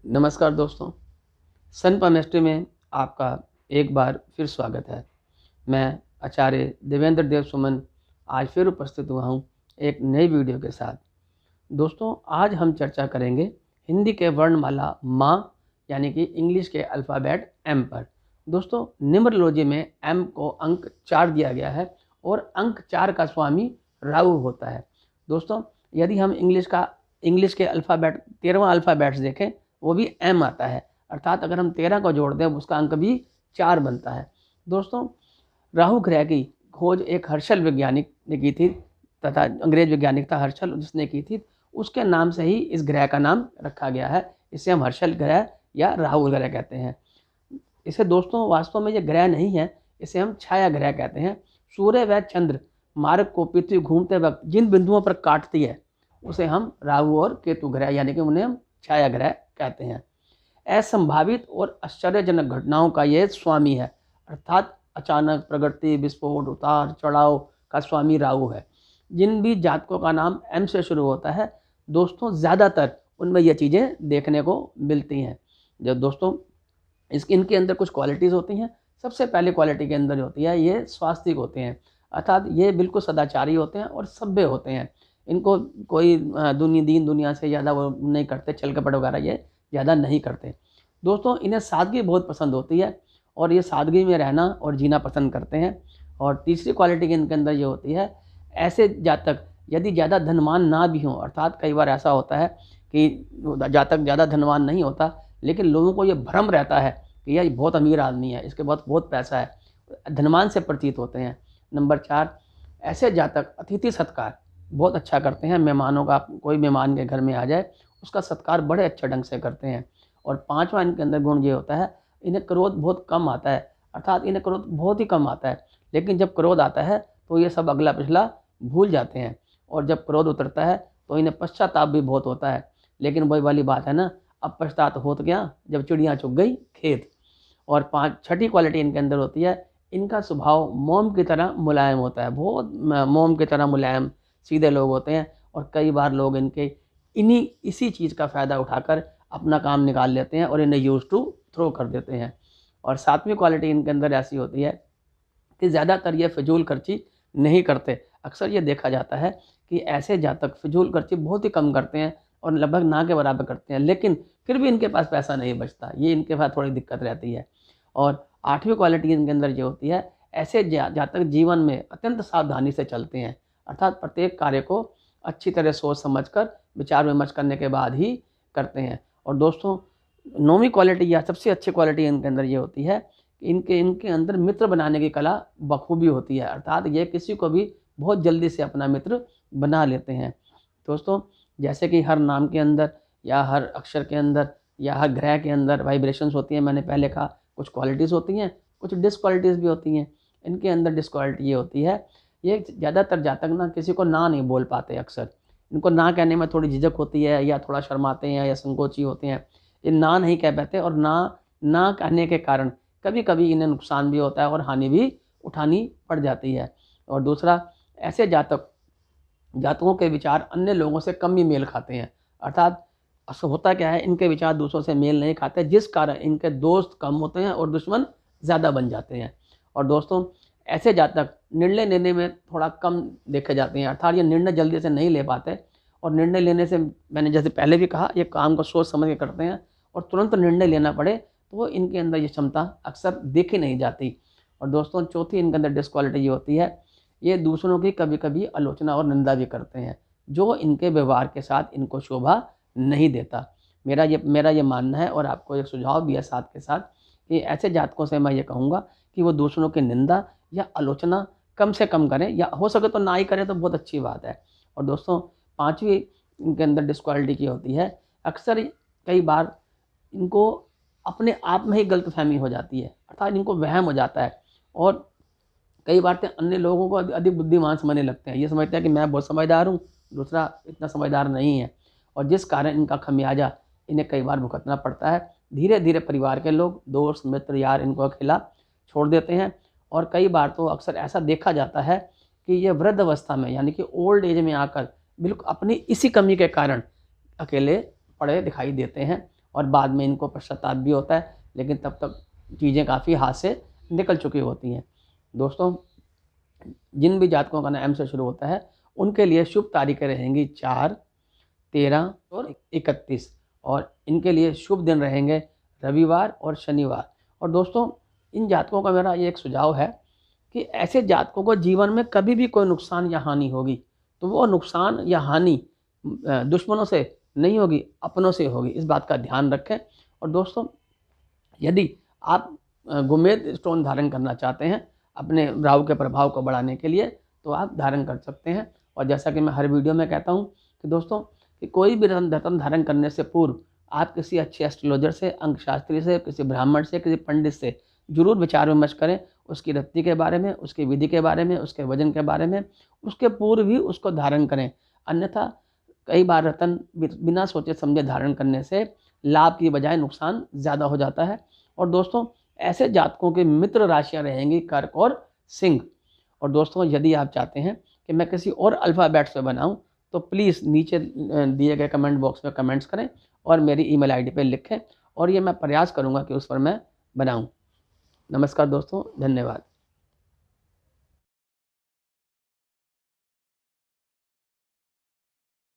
नमस्कार दोस्तों, सन परमेस्ट्री में आपका एक बार फिर स्वागत है। मैं आचार्य देवेंद्र देव सुमन आज फिर उपस्थित हुआ हूँ एक नई वीडियो के साथ। दोस्तों, आज हम चर्चा करेंगे हिंदी के वर्णमाला माँ यानी कि इंग्लिश के अल्फ़ाबेट एम पर। दोस्तों, न्यूमरोलॉजी में एम को अंक 4 दिया गया है और अंक 4 का स्वामी राहु होता है। दोस्तों, यदि हम इंग्लिश के अल्फ़ाबेट 13वां अल्फ़ाबेट्स देखें, वो भी एम आता है, अर्थात अगर हम 13 को जोड़ दें उसका अंक भी 4 बनता है। दोस्तों, राहु ग्रह की खोज एक हर्शल वैज्ञानिक ने की थी तथा अंग्रेज वैज्ञानिक था हर्शल, जिसने की थी। उसके नाम से ही इस ग्रह का नाम रखा गया है। इसे हम हर्शल ग्रह या राहु ग्रह कहते हैं। इसे दोस्तों वास्तव में ये ग्रह नहीं है, इसे हम छाया ग्रह कहते हैं। सूर्य व चंद्र मार्ग को पृथ्वी घूमते वक्त जिन बिंदुओं पर काटती है उसे हम राहु और केतु ग्रह यानी कि उन्हें हम छाया ग्रह कहते हैं। असंभावित और आश्चर्यजनक घटनाओं का यह स्वामी है, अर्थात अचानक प्रगति, विस्फोट, उतार चढ़ाव का स्वामी राहु है। जिन भी जातकों का नाम एम से शुरू होता है दोस्तों, ज़्यादातर उनमें ये चीज़ें देखने को मिलती हैं। जब दोस्तों इनके अंदर कुछ क्वालिटीज़ होती हैं। सबसे पहले क्वालिटी के अंदर होती है ये स्वास्तिक होते हैं, अर्थात ये बिल्कुल सदाचारी होते हैं और सभ्य होते हैं। इनको कोई दीन दुनिया से ज़्यादा वो नहीं करते, छल कपट वगैरह ये ज़्यादा नहीं करते। दोस्तों, इन्हें सादगी बहुत पसंद होती है और ये सादगी में रहना और जीना पसंद करते हैं। और तीसरी क्वालिटी इनके अंदर ये होती है, ऐसे जातक यदि ज़्यादा धनवान ना भी हों, अर्थात कई बार ऐसा होता है कि जातक ज़्यादा धनवान नहीं होता लेकिन लोगों को ये भ्रम रहता है कि यह बहुत अमीर आदमी है, इसके पास बहुत पैसा है, धनवान से प्रतीत होते हैं। नंबर 4, ऐसे जातक अतिथि सत्कार बहुत अच्छा करते हैं। मेहमानों का, कोई मेहमान के घर में आ जाए उसका सत्कार बड़े अच्छे ढंग से करते हैं। और 5वां इनके अंदर गुण ये होता है, इन्हें क्रोध बहुत कम आता है, अर्थात इन्हें क्रोध बहुत ही कम आता है। लेकिन जब क्रोध आता है तो ये सब अगला पिछला भूल जाते हैं और जब क्रोध उतरता है तो इन्हें पश्चाताप भी बहुत होता है। लेकिन वही वाली बात है ना, अब पछतात होत गया जब चिड़ियाँ चुग गई खेत। और छठी क्वालिटी इनके अंदर होती है, इनका स्वभाव मोम की तरह मुलायम होता है। बहुत मोम की तरह मुलायम सीधे लोग होते हैं और कई बार लोग इसी चीज़ का फ़ायदा उठाकर अपना काम निकाल लेते हैं और इन्हें यूज़ टू थ्रो कर देते हैं। और 7वीं क्वालिटी इनके अंदर ऐसी होती है कि ज़्यादातर ये फिजूल खर्ची नहीं करते। अक्सर ये देखा जाता है कि ऐसे जातक फिजूल खर्ची बहुत ही कम करते हैं और लगभग ना के बराबर करते हैं, लेकिन फिर भी इनके पास पैसा नहीं बचता, ये इनके पास थोड़ी दिक्कत रहती है। और 8वीं क्वालिटी इनके अंदर ये होती है, ऐसे जातक जीवन में अत्यंत सावधानी से चलते हैं, अर्थात प्रत्येक कार्य को अच्छी तरह सोच समझकर विचार विमर्श करने के बाद ही करते हैं। और दोस्तों, 9वीं क्वालिटी या सबसे अच्छी क्वालिटी इनके अंदर ये होती है कि इनके अंदर मित्र बनाने की कला बखूबी होती है, अर्थात ये किसी को भी बहुत जल्दी से अपना मित्र बना लेते हैं। दोस्तों, जैसे कि हर नाम के अंदर या हर अक्षर के अंदर या हर ग्रह के अंदर वाइब्रेशंस होती हैं, मैंने पहले कहा कुछ क्वालिटीज़ होती हैं, कुछ डिसक्वालिटीज़ भी होती हैं। इनके अंदर डिसक्वालिटी ये होती है, ये ज़्यादातर जातक ना किसी को ना नहीं बोल पाते। अक्सर इनको ना कहने में थोड़ी झिझक होती है या थोड़ा शर्माते हैं या संकोची होते हैं। ये ना नहीं कह पाते और ना कहने के कारण कभी कभी इन्हें नुकसान भी होता है और हानि भी उठानी पड़ जाती है। और दूसरा, ऐसे जातकों के विचार अन्य लोगों से कम ही मेल खाते हैं, अर्थात होता क्या है, इनके विचार दूसरों से मेल नहीं खाते, जिस कारण इनके दोस्त कम होते हैं और दुश्मन ज़्यादा बन जाते हैं। और दोस्तों, ऐसे जातक निर्णय लेने में थोड़ा कम देखे जाते हैं, अर्थात ये निर्णय जल्दी से नहीं ले पाते और निर्णय लेने से, मैंने जैसे पहले भी कहा, ये काम को सोच समझ के करते हैं और तुरंत निर्णय लेना पड़े तो इनके अंदर ये क्षमता अक्सर देखी नहीं जाती। और दोस्तों, चौथी इनके अंदर डिसक्वालिटी ये होती है, ये दूसरों की कभी कभी आलोचना और निंदा भी करते हैं, जो इनके व्यवहार के साथ इनको शोभा नहीं देता। मेरा ये मानना है और आपको एक सुझाव भी है साथ के साथ कि ऐसे जातकों से मैं ये कहूँगा कि वो दूसरों की निंदा या आलोचना कम से कम करें, या हो सके तो ना ही करें तो बहुत अच्छी बात है। और दोस्तों, 5वीं इनके अंदर डिसक्वालिटी की होती है, अक्सर कई बार इनको अपने आप में ही गलतफहमी हो जाती है, अर्थात इनको वहम हो जाता है और कई बार तो अन्य लोगों को अधिक बुद्धिमान समझने लगते हैं। ये समझते हैं कि मैं बहुत समझदार हूँ, दूसरा इतना समझदार नहीं है, और जिस कारण इनका खमियाजा इन्हें कई बार भुगतना पड़ता है। धीरे धीरे परिवार के लोग, दोस्त मित्र यार इनको अकेला छोड़ देते हैं और कई बार तो अक्सर ऐसा देखा जाता है कि ये वृद्ध अवस्था में यानी कि ओल्ड एज में आकर बिल्कुल अपनी इसी कमी के कारण अकेले पड़े दिखाई देते हैं और बाद में इनको पश्चाताप भी होता है, लेकिन तब तक चीज़ें काफ़ी हाथ से निकल चुकी होती हैं। दोस्तों, जिन भी जातकों का नाम M से शुरू होता है उनके लिए शुभ तारीखें रहेंगी 4, 13 और 31, और इनके लिए शुभ दिन रहेंगे रविवार और शनिवार। और दोस्तों, इन जातकों का मेरा ये एक सुझाव है कि ऐसे जातकों को जीवन में कभी भी कोई नुकसान या हानि होगी तो वो नुकसान या हानि दुश्मनों से नहीं होगी, अपनों से होगी। इस बात का ध्यान रखें। और दोस्तों, यदि आप गोमेद स्टोन धारण करना चाहते हैं अपने राहु के प्रभाव को बढ़ाने के लिए तो आप धारण कर सकते हैं। और जैसा कि मैं हर वीडियो में कहता हूं कि दोस्तों, कि कोई भी रत्न धारण करने से पूर्व आप किसी अच्छे एस्ट्रोलॉजर से, अंक शास्त्री से, किसी ब्राह्मण से, किसी पंडित से जरूर विचार विमर्श करें, उसकी रत्ती के बारे में, उसकी विधि के बारे में, उसके वजन के बारे में। उसके पूर्व ही उसको धारण करें, अन्यथा कई बार रत्न बिना सोचे समझे धारण करने से लाभ की बजाय नुकसान ज़्यादा हो जाता है। और दोस्तों, ऐसे जातकों की मित्र राशियां रहेंगी कर्क और सिंह। और दोस्तों, यदि आप चाहते हैं कि मैं किसी और अल्फ़ाबेट्स पे बनाऊं तो प्लीज़ नीचे दिए गए कमेंट बॉक्स में कमेंट्स करें और मेरी ईमेल आईडी पे लिखें, और ये मैं प्रयास करूंगा कि उस पर मैं बनाऊं। नमस्कार दोस्तों, धन्यवाद।